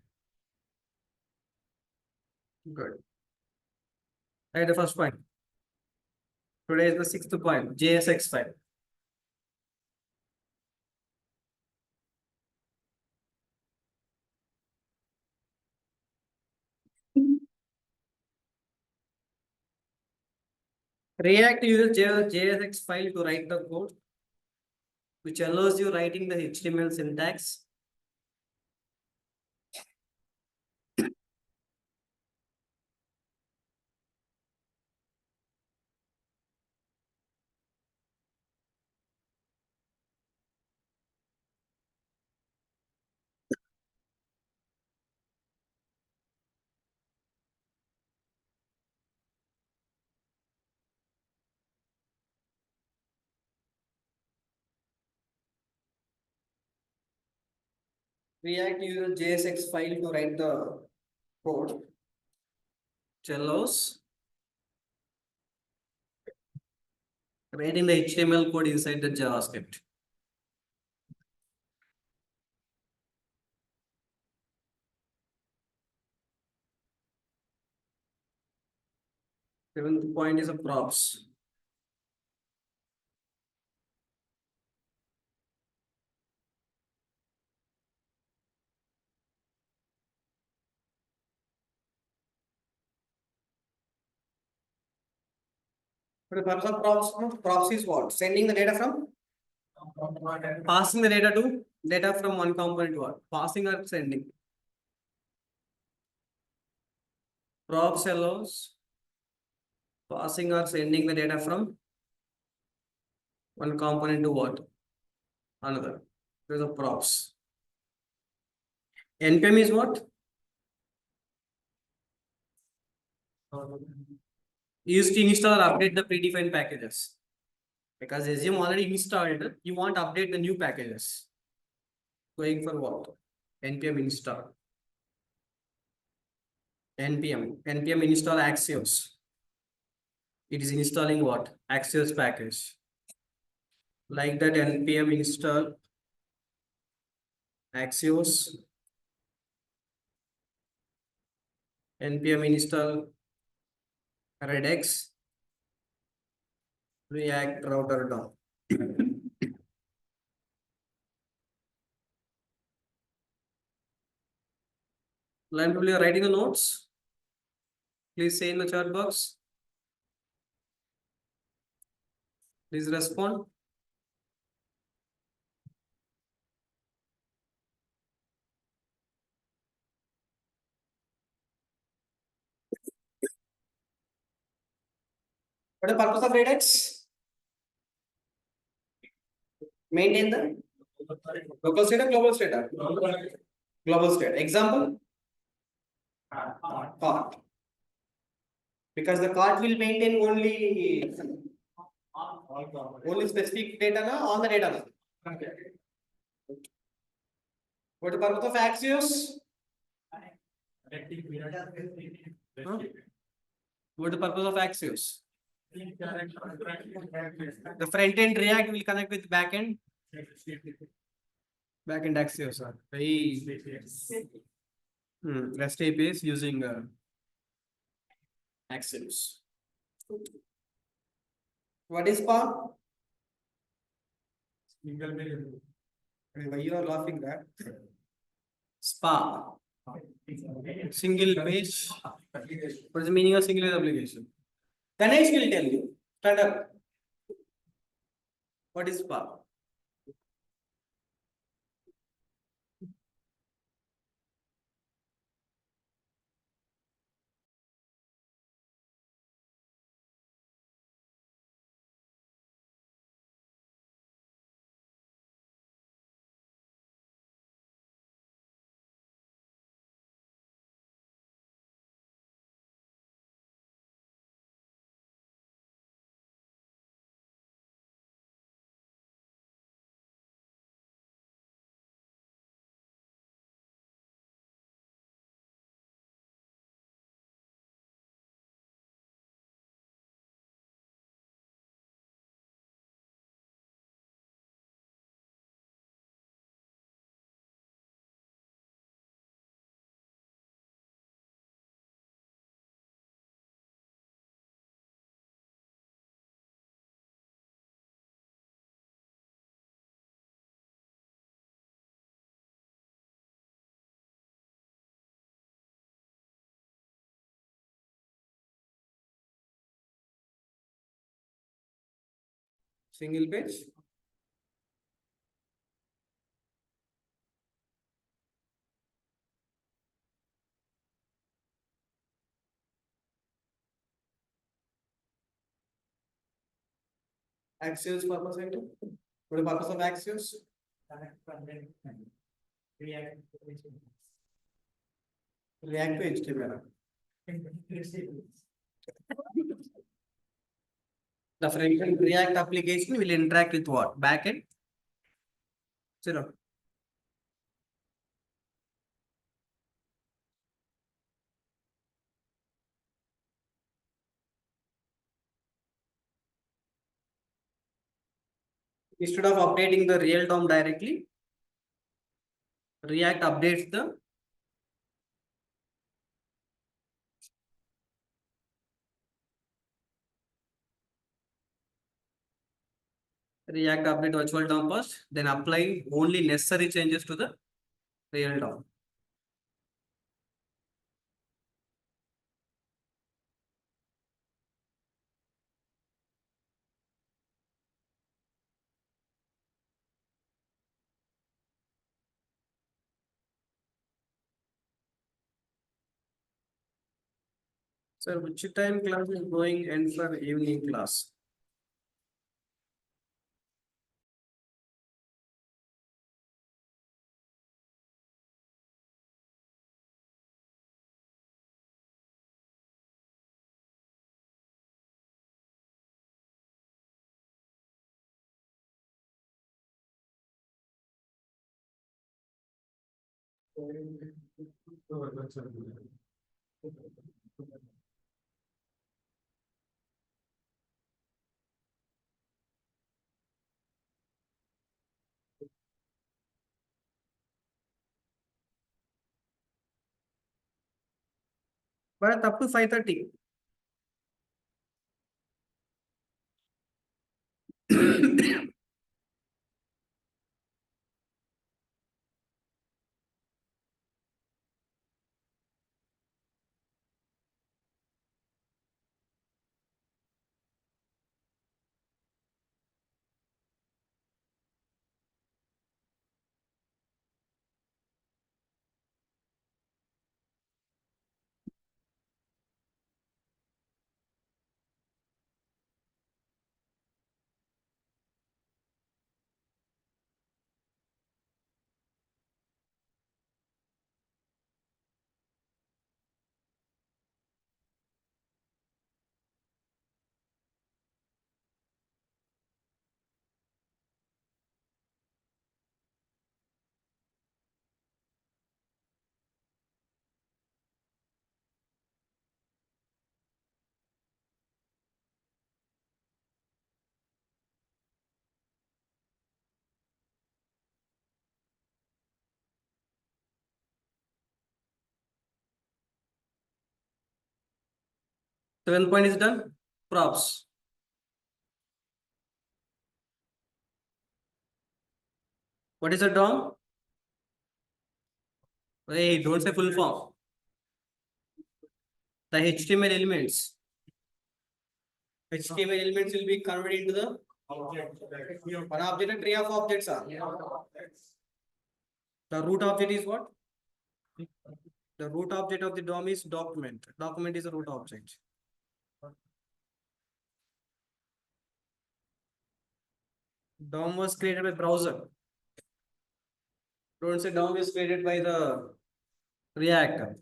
[SPEAKER 1] Good. Write the first point. Today is the sixth point, JSX5. React uses JSX file to write the code, which allows you writing the HTML syntax. React uses JSX file to write the code, which allows writing the HTML code inside the JavaScript. Seventh point is a props. For the purpose of props is what? Sending the data from? Passing the data from one component to what? Passing or sending? Props allows passing or sending the data from one component to what? Another. There's a props. NPM is what? Used to install or update the predefined packages. Because assume already installed, you want to update the new packages. Going for what? NPM install. NPM install Axios. It is installing what? Axios package. Like that NPM install Axios. NPM install Redux. React router down. Learn people are writing the notes. Please say in the chat box. Please respond. What is the purpose of Redux? Maintain the local state or global state? Global state. Example? Cart. Because the cart will maintain only specific data na, on the data. Na. What is the purpose of Axios? Huh? What is the purpose of Axios? The front end React will connect with back end. Back end Axios. REST APIs using Axios. What is PAR? Why you are laughing that? Spa. Single page. What is the meaning of single page application? Ganesh will tell you. Stand up. What is spa? Single page. Axios purpose item. What is the purpose of Axios? React to HTML. The front-end React application will interact with what? Backend? Zero. Instead of updating the real DOM directly, React updates the React update virtual DOM first, then apply only necessary changes to the real DOM. Sir, which time class is going and for evening class? But up to 5:30. Seven point is done. Props. What is a DOM? Hey, don't say full form. The HTML elements. HTML elements will be converted into the one object and tree of objects are. The root object is what? The root object of the DOM is document. Document is a root object. DOM was created by browser. Don't say DOM is created by the React.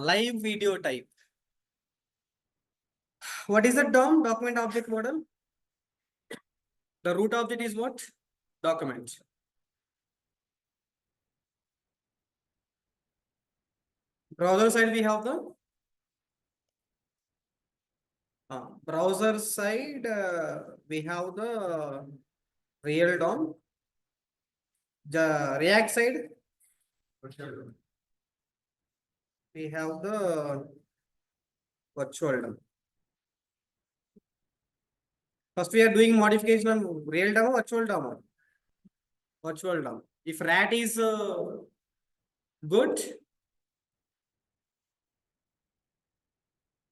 [SPEAKER 1] Live video type. What is the DOM? Document object model. The root object is what? Document. Browser side we have the browser side we have the real DOM. The React side we have the virtual DOM. First we are doing modification on real DOM or virtual DOM. Virtual DOM. If rat is good,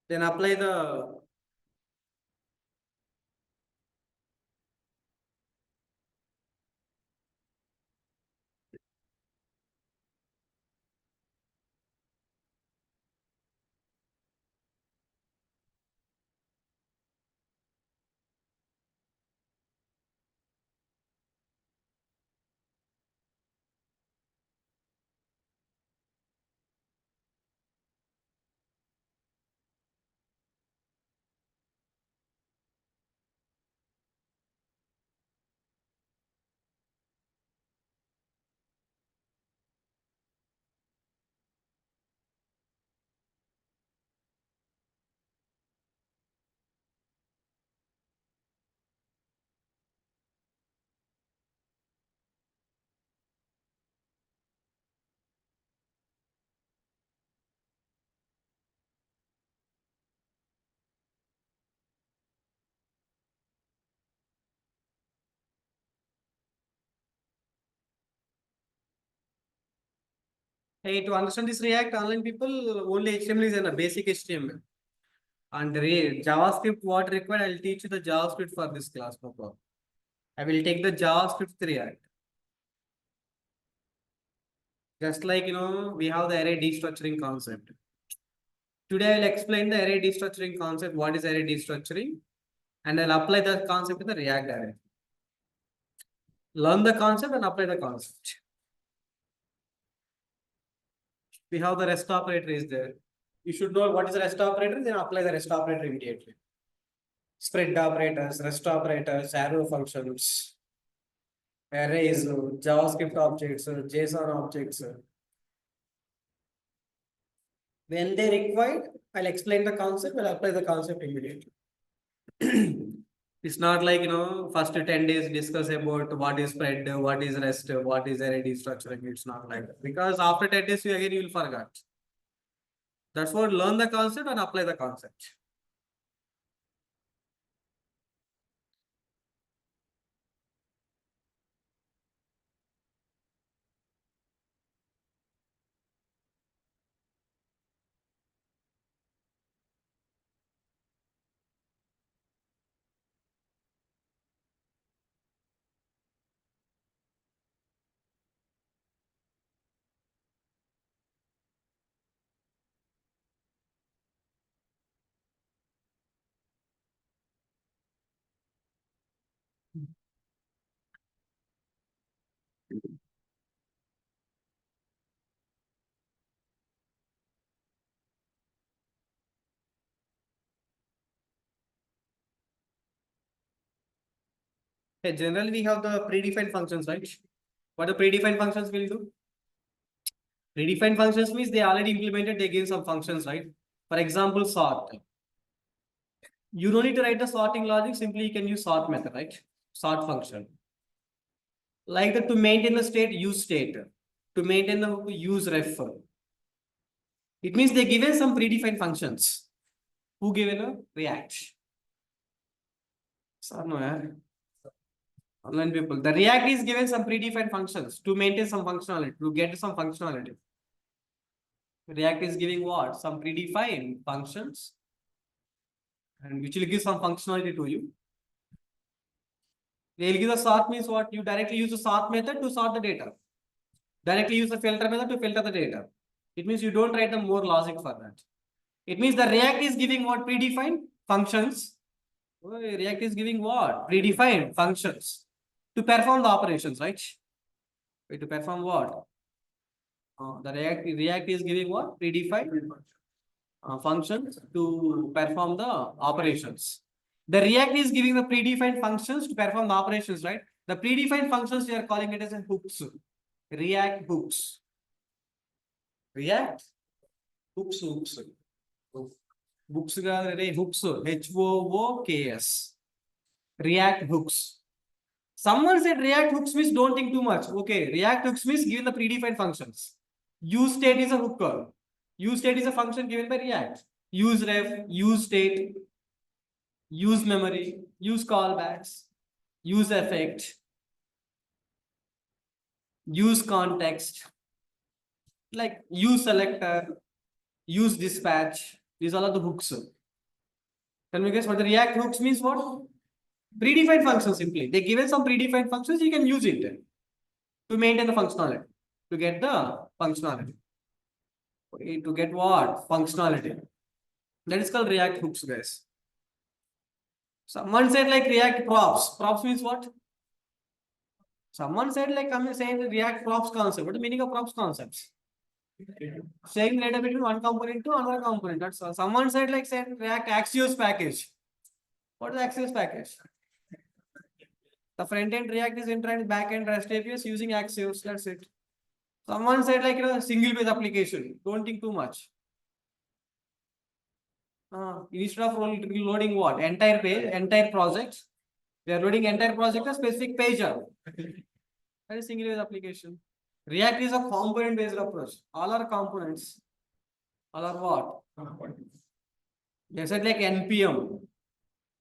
[SPEAKER 1] then apply the Hey, to understand this React, online people only HTML is a basic HTML. And JavaScript, what required, I'll teach you the JavaScript for this class. No problem. I will take the JavaScript React. Just like, we have the array destructuring concept. Today, I will explain the array destructuring concept. What is array destructuring? And I'll apply the concept in the React array. Learn the concept and apply the concept. We have the REST operator is there. You should know what is the REST operator, then apply the REST operator immediately. Spread operators, REST operators, arrow functions, arrays, JavaScript objects, JSON objects. When they required, I'll explain the concept, I'll apply the concept immediately. It's not like, first 10 days discuss about what is spread, what is REST, what is array destructuring. It's not like that. Because after 10 days, you will forget. That's what learn the concept and apply the concept. Okay, generally, we have the predefined functions, right? What the predefined functions will do? Predefined functions means they already implemented, they give some functions, right? For example, sort. You don't need to write the sorting logic, simply you can use sort method, right? Sort function. Like that, to maintain the state, use state. To maintain the hook, use ref. It means they given some predefined functions. Who given a React? So, no, yeah. Online people. The React is given some predefined functions to maintain some functionality, to get some functionality. React is giving what? Some predefined functions, and which will give some functionality to you. They'll give the sort means what? You directly use the sort method to sort the data. Directly use the filter method to filter the data. It means you don't write the more logic for that. It means the React is giving what? Predefined functions. React is giving what? Predefined functions to perform the operations, right? Wait, to perform what? The React is giving what? Predefined functions to perform the operations. The React is giving the predefined functions to perform the operations, right? The predefined functions, we are calling it as a hooks. React hooks. React hooks. Hooks. Hooks, H-O-O-K-S. React hooks. Someone said React hooks means don't think too much. Okay, React hooks means given the predefined functions. Use state is a hooker. Use state is a function given by React. Use ref, use state, use memory, use callbacks, use effect, use context, like use selector, use dispatch. These all are the hooks. Tell me guys what the React hooks means what? Predefined functions simply. They given some predefined functions, you can use it to maintain the functionality, to get the functionality. To get what? Functionality. That is called React hooks, guys. Someone said like React props. Props means what? Someone said like I'm saying React props concept. What is the meaning of props concepts? Saying data between one component to another component. That's all. Someone said like React Axios package. What is Axios package? The front end React is interacting back end REST APIs using Axios. That's it. Someone said like single page application. Don't think too much. Instead of loading what? Entire page, entire project. We are loading entire project a specific page. That is single page application. React is a component based approach. All are components. All are what? They said like NPM.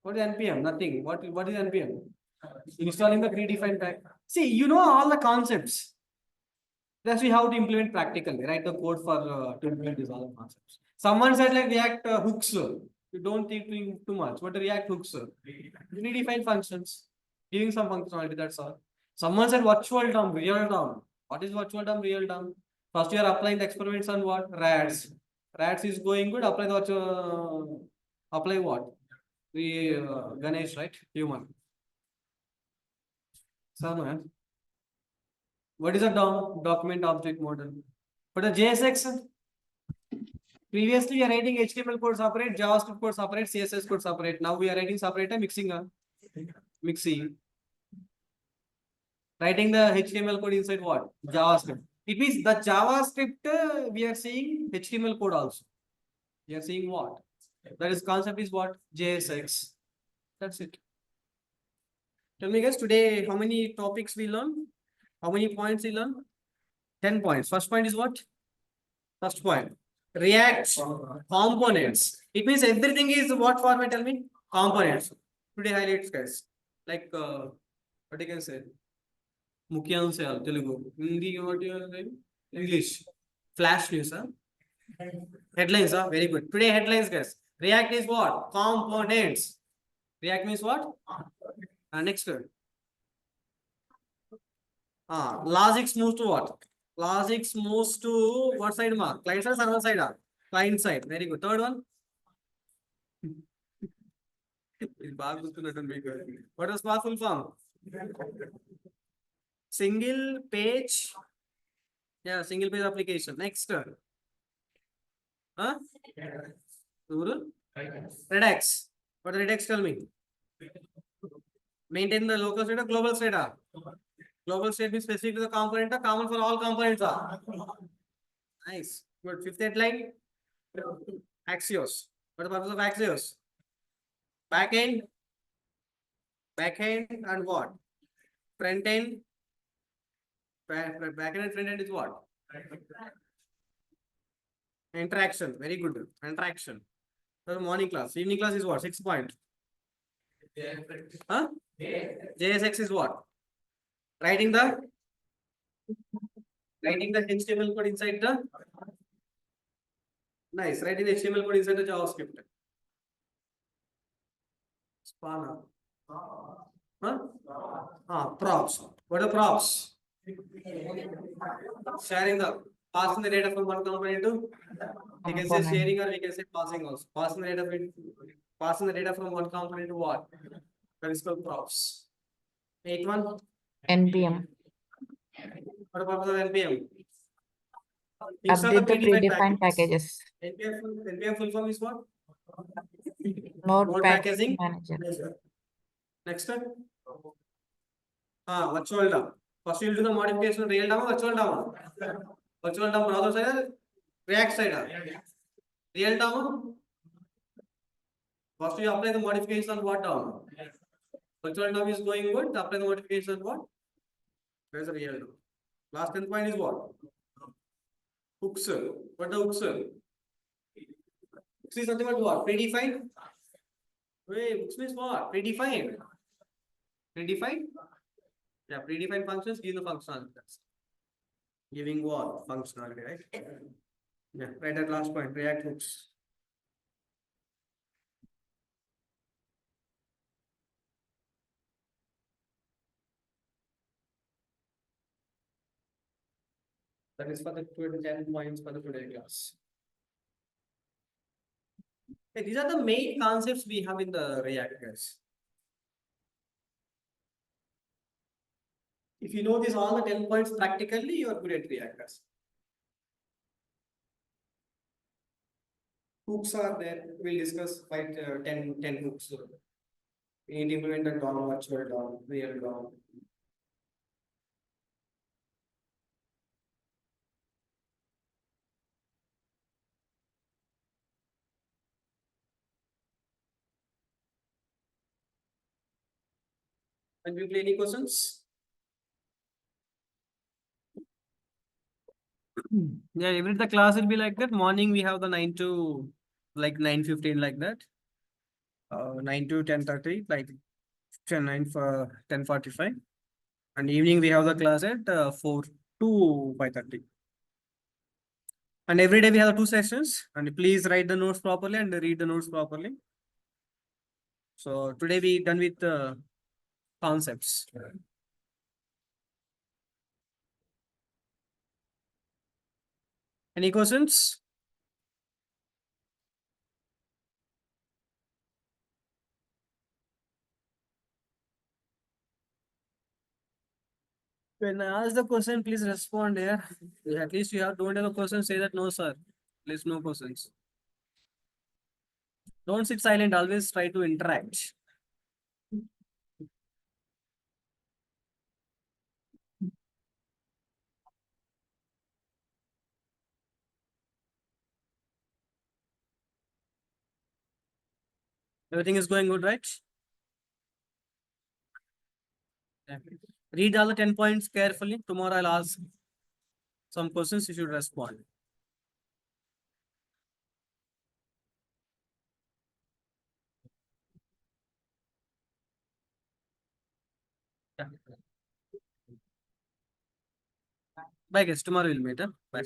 [SPEAKER 1] What is NPM? Nothing. What is NPM? Installing the predefined pack. See, you know all the concepts. That's we have to implement practically, write the code for to implement these all concepts. Someone said like React hooks. You don't think too much. What are React hooks? You define functions, giving some functionality. That's all. Someone said virtual term, real term. What is virtual term, real term? First you are applying the experiments on what? RADs. RADs is going good. Apply the apply what? The Ganesh, right? Human. So man. What is a document object model? For the JSX, previously we are writing HTML code separate, JavaScript code separate, CSS code separate. Now we are writing separate and mixing. Writing the HTML code inside what? JavaScript. It means the JavaScript we are seeing HTML code also. We are seeing what? That is concept is what? JSX. That's it. Tell me guys, today how many topics we learn? How many points we learn? 10 points. First point is what? First point. React components. It means everything is what format? Tell me. Components. Today highlights guys. Like what you can say? Mukhyans Telugu. Hindi what you are saying? English. Flash news, huh? Headlines, huh? Very good. Today headlines guys. React is what? Components. React means what? Next word. Logics moves to what? Logics moves to what side mark? Client side, server side? Client side. Very good. Third one. What is Spark full form? Single page. Yeah, single page application. Next. Huh? Redux. What Redux tell me? Maintain the local state or global state? Global state means specific to the component, common for all components. Nice. Good. Fifth headline. Axios. What is the purpose of Axios? Backend and what? Front end. Backend and front end is what? Interaction. Very good. Interaction. So morning class. Evening class is what? 6 point. Huh? JSX is what? Writing the HTML code inside the nice. Writing the HTML code inside the JavaScript. Spanner. Huh? Props. What are props? Sharing the passing the data from one component to we can say sharing or we can say passing also. Passing the data from one component to what? That is called props. 8-1.
[SPEAKER 2] NPM.
[SPEAKER 1] What the purpose of NPM?
[SPEAKER 2] Update the predefined packages.
[SPEAKER 1] NPM full form is what?
[SPEAKER 2] Node
[SPEAKER 1] packaging
[SPEAKER 2] manager.
[SPEAKER 1] Next one. Virtual DOM. First you will do the modification of real DOM or virtual DOM. Virtual DOM browser side, React side. Real DOM. First you apply the modification on what DOM? Virtual DOM is going good. Apply the modification on what? Where's the real DOM? Last 10 point is what? Hooks. What the hooks? Hooks is something about what? Predefined? Wait, hooks means what? Predefined. Predefined? Yeah, predefined functions give the functionality. Giving what? Functionality, right? Yeah, right at last point, React hooks. That is for the 10 points for the today class. Okay, these are the main concepts we have in the React, guys. If you know this all the 10 points practically, you are good at React, guys. Hooks are there. We'll discuss 10 hooks. We need to implement the DOM, virtual DOM, real DOM. And we play any questions? Yeah, every the class will be like that. Morning we have the 9 to like 9:15 like that. 9 to 10:30 like 9 for 10:45. And evening we have the class at 4 to 5:30. And every day we have 2 sessions. And please write the notes properly and read the notes properly. So today we done with the concepts. Any questions? When I ask the question, please respond here. At least you have don't have a question, say that no, sir. Please no questions. Don't sit silent, always try to interact. Everything is going good, right? Yeah. Read all the 10 points carefully. Tomorrow I'll ask some questions, you should respond. Yeah. Bye guys, tomorrow we'll meet. Bye.